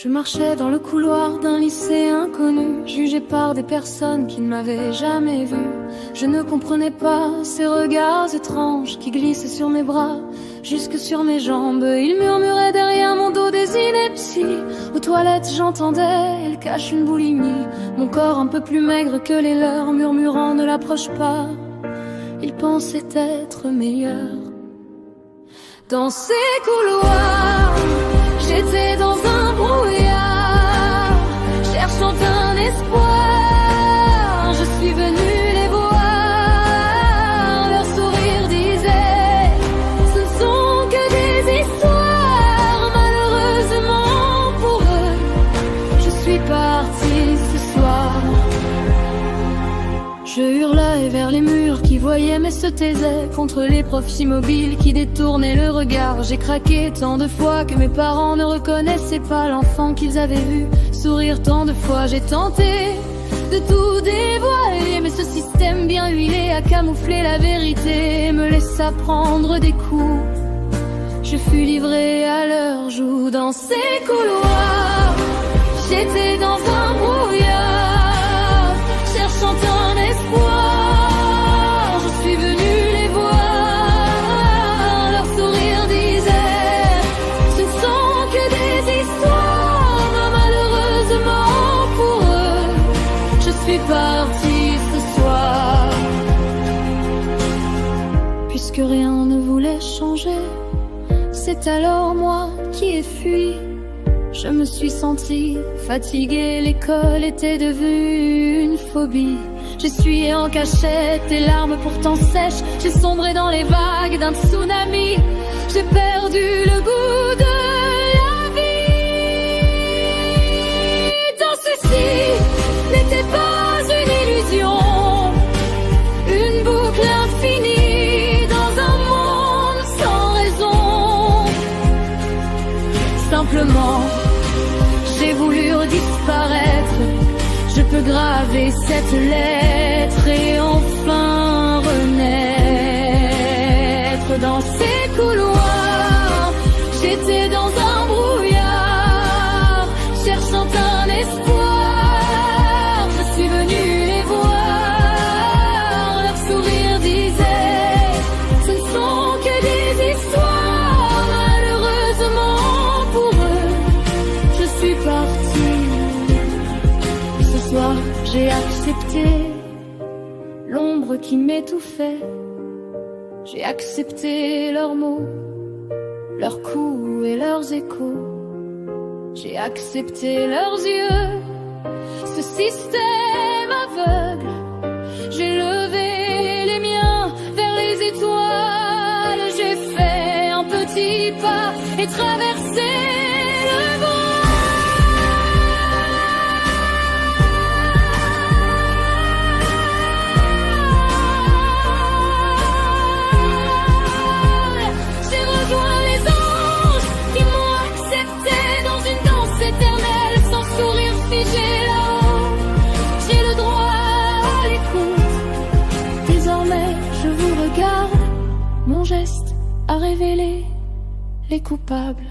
Je marchais dans le couloir d'un lycée inconnu, jugé par des personnes qui ne m'avaient jamais vu. Je ne comprenais pas ces regards étranges qui glissaient sur mes bras, jusque sur mes jambes. Ils murmuraient derrière mon dos des inepties. Aux toilettes j'entendais, elle cache une boulimie. Mon corps un peu plus maigre que les leurs, murmurant ne l'approche pas. Ils pensaient être meilleurs. Dans ces couloirs, j'étais dans un brouillard, cherchant un espoir. Je suis venue les voir, leur sourire disait: ce ne sont que des histoires. Malheureusement pour eux, je suis partie ce soir. Je hurlais vers les murs qui voyaient mais se taisaient, contre les profs immobiles qui détournaient le regard. J'ai craqué tant de fois que mes parents ne reconnaissaient pas l'enfant qu'ils avaient vu sourire tant de fois. J'ai tenté de tout dévoiler, mais ce système bien huilé a camouflé la vérité et me laissa prendre des coups. Je fus livré à leurs joues. Dans ces couloirs, j'étais dans un brouillard, cherchant un espoir. Je suis venue les voir, leur sourire disait: ce ne sont que des histoires. Malheureusement pour eux, je suis partie ce soir. Puisque rien ne voulait changer, c'est alors moi qui ai fui. Je me suis sentie fatiguée, l'école était devenue une phobie. J'essuyais en cachette tes larmes pourtant sèches. J'ai sombré dans les vagues d'un tsunami. J'ai perdu le goût de la vie. Dans ceci n'était pas une illusion, une boucle infinie dans un monde sans raison. Simplement, j'ai voulu disparaître. Je peux graver cette lettre et enfin renaître. Dans ces couloirs, j'étais dans un brouillard, cherchant un espoir. Je suis venue les voir, leur sourire disait: ce ne sont que des histoires. Malheureusement pour eux, je suis partie. Ce soir, j'ai accepté l'ombre qui m'étouffait. J'ai accepté leurs mots, leurs coups et leurs échos. J'ai accepté leurs yeux, ce système aveugle. J'ai levé les miens vers les étoiles. J'ai fait un petit pas et traversé le vent. J'ai le droit à l'écoute. Désormais je vous regarde. Mon geste a révélé les coupables.